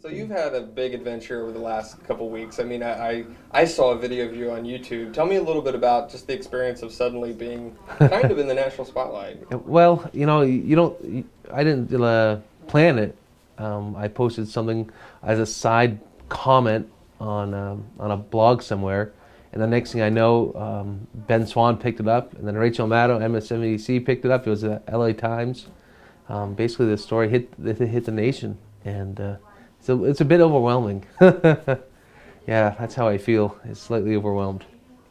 So you've had a big adventure over the last couple weeks. I mean, I saw a video of you on YouTube. Tell me a little bit about just the experience of suddenly being kind of in the national spotlight. Well, you don't. I didn't plan it. I posted something as a side comment on a blog somewhere, and the next thing I know, Ben Swan picked it up, and then Rachel Maddow, MSNBC picked it up. It was the L.A. Times. Basically, the story hit the nation, and so it's a bit overwhelming. Yeah, that's how I feel. It's slightly overwhelmed.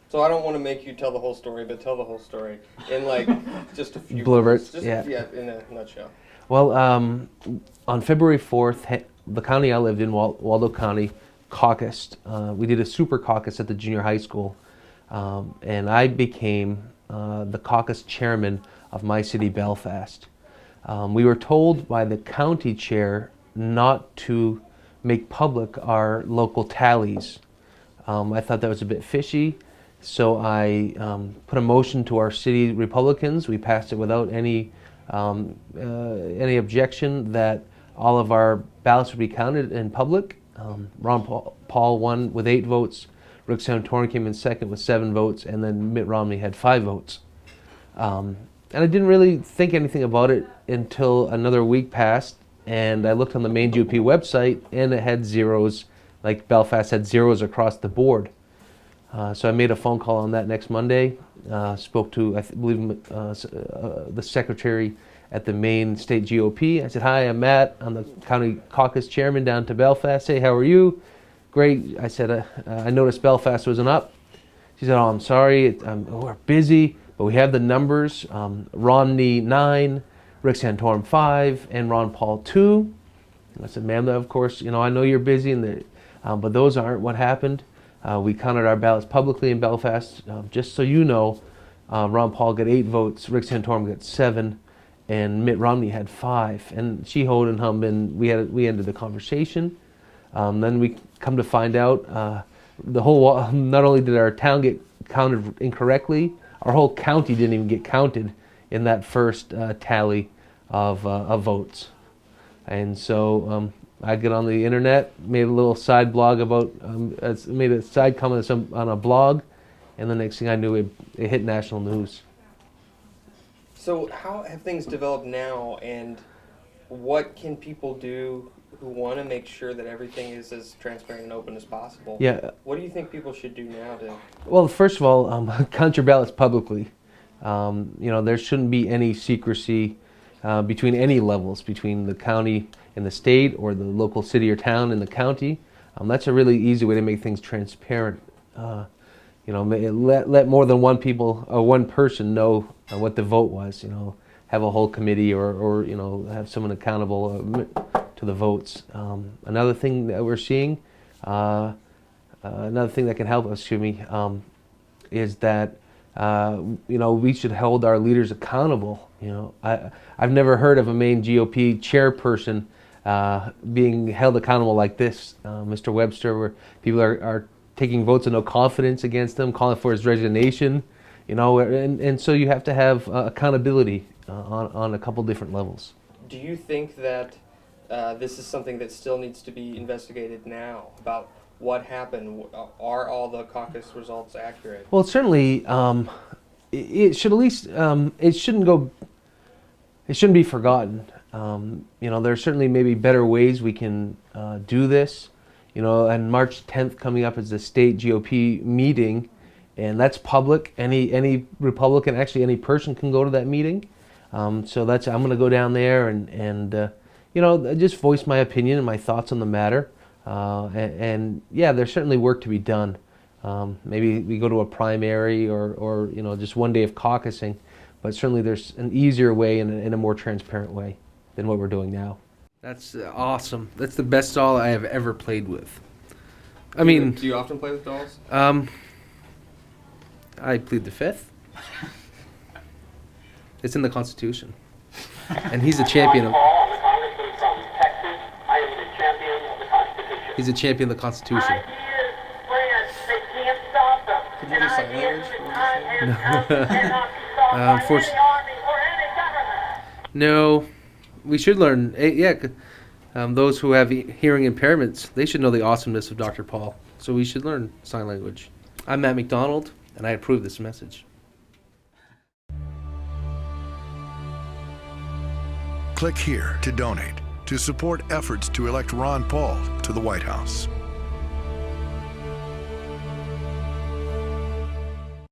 So I don't want to make you tell the whole story, but tell the whole story in like just a few Blurbert, words. Just, yeah. yeah, in a nutshell. Well, on February 4th, the county I lived in, Waldo County, caucused. We did a super caucus at the junior high school, and I became the caucus chairman of my city, Belfast. We were told by the county chair not to make public our local tallies. I thought that was a bit fishy, so I put a motion to our city Republicans. We passed it without any objection that all of our ballots would be counted in public. Ron Paul won with 8 votes. Rick Santorum came in second with 7 votes, and then Mitt Romney had 5 votes. And I didn't really think anything about it until another week passed, and I looked on the Maine GOP website, and it had zeros, like Belfast had zeros across the board. So I made a phone call on that next Monday, spoke to, I believe, the secretary at the Maine State GOP. I said, "Hi, I'm Matt. I'm the county caucus chairman down to Belfast. Hey, how are you?" "Great." I said, "I noticed Belfast wasn't up." She said, "Oh, I'm sorry. We're busy, but we have the numbers. Romney 9, Rick Santorum 5, and Ron Paul 2. I said, "Ma'am, of course, I know you're busy, but those aren't what happened. We counted our ballots publicly in Belfast. Just so you know, Ron Paul got 8 votes, Rick Santorum got 7, and Mitt Romney had 5. And she hoed and hummed, and we ended the conversation. Then we come to find out not only did our town get counted incorrectly, our whole county didn't even get counted in that first tally of votes. And so I get on the internet, made a little side blog made a side comment on a blog, and the next thing I knew, it hit national news. So how have things developed now, and what can people do who want to make sure that everything is as transparent and open as possible? Yeah. What do you think people should do now to? Well, first of all, count your ballots publicly. There shouldn't be any secrecy between any levels, between the county and the state, or the local city or town and the county. That's a really easy way to make things transparent. Let more than one person know what the vote was. Have a whole committee, or have someone accountable to the votes. Another thing that we're seeing, another thing that can help us, is that we should hold our leaders accountable. I've never heard of a Maine GOP chairperson being held accountable like this, Mr. Webster, where people are taking votes of no confidence against him, calling for his resignation. And so you have to have accountability on a couple different levels. Do you think that this is something that still needs to be investigated now about what happened? Are all the caucus results accurate? Well, certainly, it should at least it shouldn't be forgotten. There's certainly maybe better ways we can do this. And March 10th coming up is the state GOP meeting, and that's public. Any Republican, actually any person, can go to that meeting. So I'm going to go down there and just voice my opinion and my thoughts on the matter. And yeah, there's certainly work to be done. Maybe we go to a primary or just one day of caucusing, but certainly there's an easier way and a more transparent way than what we're doing now. That's awesome. That's the best doll I have ever played with. Do you often play with dolls? I plead the fifth. It's in the Constitution, and he's a champion of. He's a champion of the Constitution. Could you do sign language? Unfortunately, no. We should learn. Yeah, Those who have hearing impairments, they should know the awesomeness of Dr. Paul. So we should learn sign language. I'm Matt McDonald, and I approve this message. Click here to donate to support efforts to elect Ron Paul to the White House.